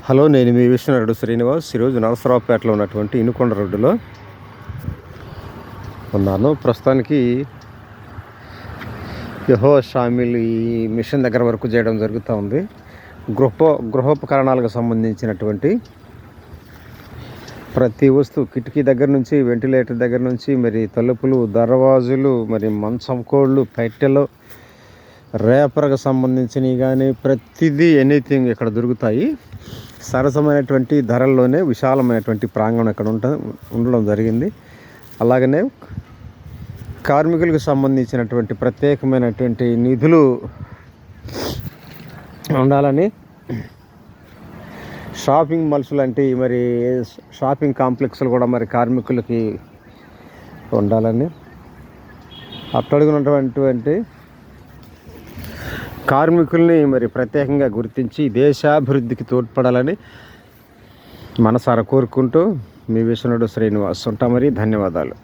Hello, నేను మీ విష్ణునరుడు శ్రీనివాస్. ఈరోజు నరసరావుపేటలో ఉన్నటువంటి ఇనుకొండ రోడ్డులో ఉన్నాను. ప్రస్తుతానికి యెహోవా షామీల్ ఈ మిషన్ దగ్గర వర్క్ చేయడం జరుగుతూ ఉంది. గృహోపకరణాలకు సంబంధించినటువంటి ప్రతి వస్తువు, కిటికీ దగ్గర నుంచి, వెంటిలేటర్ దగ్గర నుంచి, మరి తలుపులు, దర్వాజులు, మరి మంచం కోళ్ళు, పెట్టెలు, రేపరకు సంబంధించినవి కానీ ప్రతిదీ ఎనీథింగ్ ఇక్కడ దొరుకుతాయి. సరసమైనటువంటి ధరల్లోనే విశాలమైనటువంటి ప్రాంగణం ఇక్కడ ఉండడం జరిగింది. అలాగనే కార్మికులకు సంబంధించినటువంటి ప్రత్యేకమైనటువంటి నిధులు ఉండాలని, షాపింగ్ మాల్స్ లాంటి మరి షాపింగ్ కాంప్లెక్స్లు కూడా మరి కార్మికులకి ఉండాలని, అట్టడుగునటువంటి కార్మికుల్ని మరి ప్రత్యేకంగా గుర్తించి దేశాభివృద్ధికి తోడ్పడాలని మనసారా కోరుకుంటూ మీ విష్ణుడు శ్రీనివాస్ ఉంటా. మరి ధన్యవాదాలు.